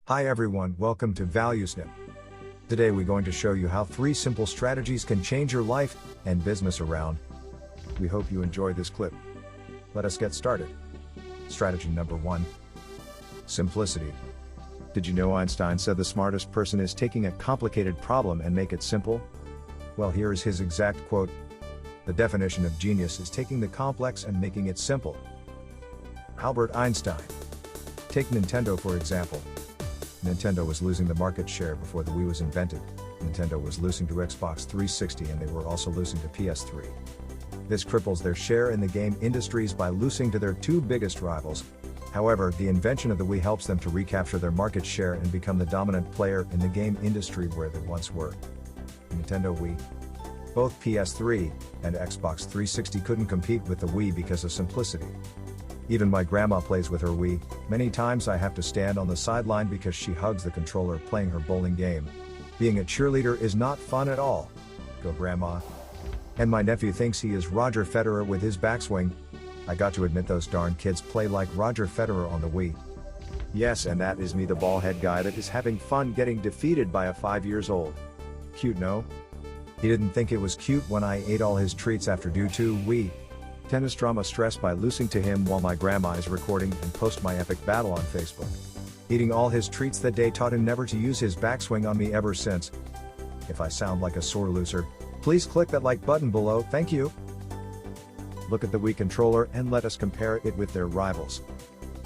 Hi everyone, welcome to ValueSnip. Today we're going to show you how 3 simple strategies can change your life and business around. We hope you enjoy this clip. Let us get started. Strategy number 1. Simplicity. Did you know Einstein said the smartest person is taking a complicated problem and make it simple? Well, here is his exact quote. The definition of genius is taking the complex and making it simple. Albert Einstein. Take Nintendo for example. Nintendo was losing the market share before the Wii was invented. Nintendo was losing to Xbox 360 and they were also losing to PS3. This cripples their share in the game industries by losing to their 2 biggest rivals. However, the invention of the Wii helps them to recapture their market share and become the dominant player in the game industry where they once were. Nintendo Wii. Both PS3 and Xbox 360 couldn't compete with the Wii because of simplicity. Even my grandma plays with her Wii. Many times I have to stand on the sideline because she hugs the controller playing her bowling game. Being a cheerleader is not fun at all. Go grandma. And my nephew thinks he is Roger Federer with his backswing. I got to admit those darn kids play like Roger Federer on the Wii. Yes, and that is me, the ballhead guy that is having fun getting defeated by a 5 years old. Cute, no? He didn't think it was cute when I ate all his treats after due to Wii. Tennis drama stressed by losing to him while my grandma is recording and post my epic battle on Facebook. Eating all his treats that day taught him never to use his backswing on me ever since. If I sound like a sore loser, please click that like button below, thank you. Look at the Wii controller and let us compare it with their rivals.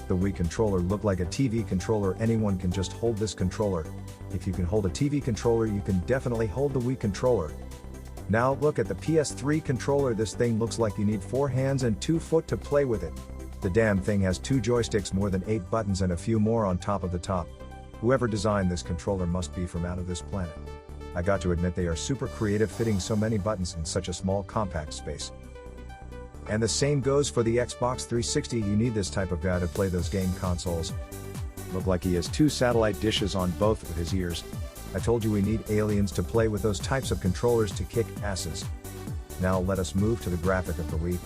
The Wii controller looked like a TV controller. Anyone can just hold this controller. If you can hold a TV controller, you can definitely hold the Wii controller. Now look at the PS3 controller. This thing looks like you need 4 hands and 2 feet to play with it. The damn thing has 2 joysticks, more than 8 buttons and a few more on top of the top. Whoever designed this controller must be from out of this planet. I got to admit they are super creative fitting so many buttons in such a small compact space. And the same goes for the Xbox 360. You need this type of guy to play those game consoles. Look like he has 2 satellite dishes on both of his ears. I told you we need aliens to play with those types of controllers to kick asses. Now let us move to the graphic of the Wii.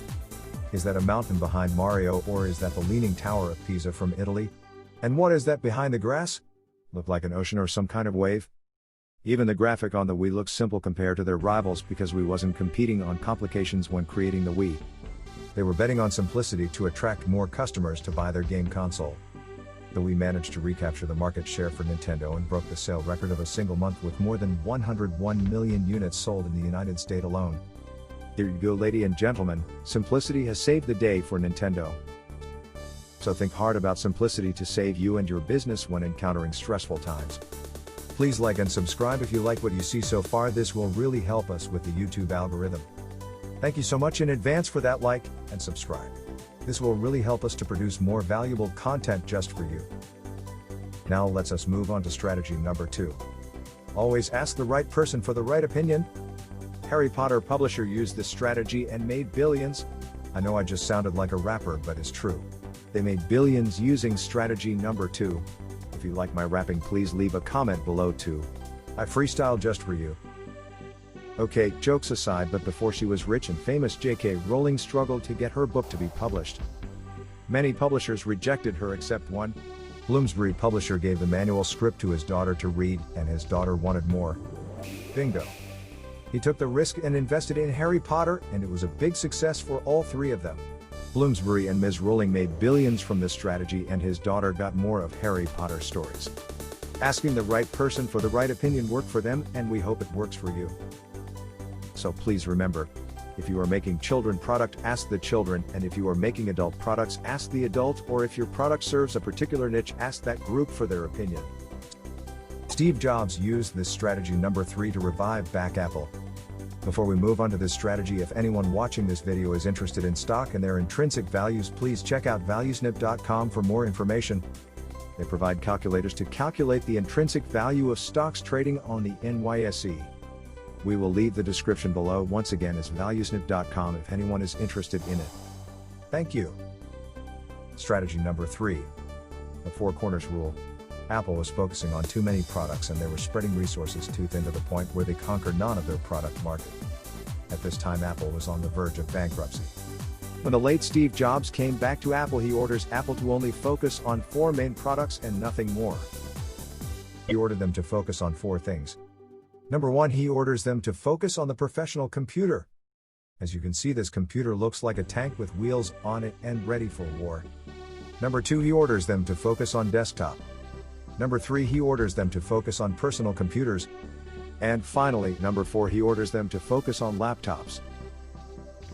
Is that a mountain behind Mario, or is that the Leaning Tower of Pisa from Italy? And what is that behind the grass? Look like an ocean or some kind of wave? Even the graphic on the Wii looks simple compared to their rivals because we wasn't competing on complications when creating the Wii. They were betting on simplicity to attract more customers to buy their game console. The Wii managed to recapture the market share for Nintendo and broke the sale record of a single month with more than 101 million units sold in the United States alone. Here you go, ladies and gentlemen, simplicity has saved the day for Nintendo. So think hard about simplicity to save you and your business when encountering stressful times. Please like and subscribe if you like what you see so far. This will really help us with the YouTube algorithm. Thank you so much in advance for that like and subscribe. This will really help us to produce more valuable content just for you. Now let's us move on to strategy number 2. Always ask the right person for the right opinion. Harry Potter publisher used this strategy and made billions. I know I just sounded like a rapper, but it's true. They made billions using strategy number 2. If you like my rapping, please leave a comment below too. I freestyle just for you. Okay, jokes aside, but before she was rich and famous, J.K. Rowling struggled to get her book to be published. Many publishers rejected her except one. Bloomsbury publisher gave the manual script to his daughter to read, and his daughter wanted more. Bingo. He took the risk and invested in Harry Potter, and it was a big success for all 3 of them. Bloomsbury and Ms. Rowling made billions from this strategy, and his daughter got more of Harry Potter stories. Asking the right person for the right opinion worked for them, and we hope it works for you. So please remember, if you are making children product, ask the children, and if you are making adult products, ask the adult, or if your product serves a particular niche, ask that group for their opinion. Steve Jobs used this strategy number 3 to revive back Apple. Before we move on to this strategy, if anyone watching this video is interested in stock and their intrinsic values, please check out valuesnip.com for more information. They provide calculators to calculate the intrinsic value of stocks trading on the NYSE. We will leave the description below. Once again, is valuesnip.com if anyone is interested in it. Thank you. Strategy number 3. The 4 corners rule. Apple was focusing on too many products and they were spreading resources too thin to the point where they conquered none of their product market. At this time, Apple was on the verge of bankruptcy. When the late Steve Jobs came back to Apple, he orders Apple to only focus on 4 main products and nothing more. He ordered them to focus on 4 things. Number 1, he orders them to focus on the professional computer. As you can see, this computer looks like a tank with wheels on it and ready for war. Number 2, he orders them to focus on desktop. Number 3, he orders them to focus on personal computers. And finally, number 4, he orders them to focus on laptops.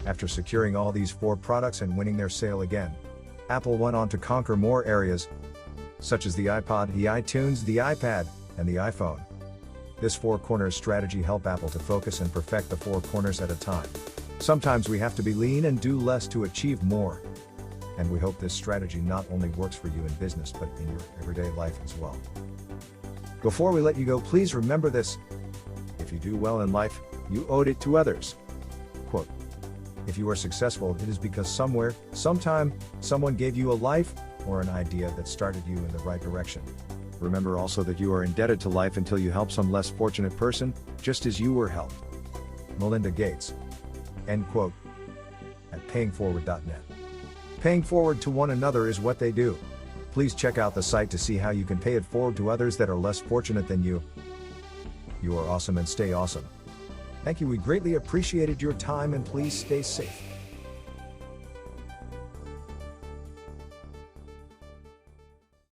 After securing all these 4 products and winning their sale again, Apple went on to conquer more areas, such as the iPod, the iTunes, the iPad, and the iPhone. This 4 corners strategy helped Apple to focus and perfect the 4 corners at a time. Sometimes we have to be lean and do less to achieve more. And we hope this strategy not only works for you in business but in your everyday life as well. Before we let you go, please remember this. If you do well in life, you owed it to others. Quote, if you are successful, it is because somewhere, sometime, someone gave you a life or an idea that started you in the right direction. Remember also that you are indebted to life until you help some less fortunate person, just as you were helped. Melinda Gates. End quote. At payingforward.net. Paying forward to one another is what they do. Please check out the site to see how you can pay it forward to others that are less fortunate than you. You are awesome and stay awesome. Thank you. We greatly appreciated your time and please stay safe.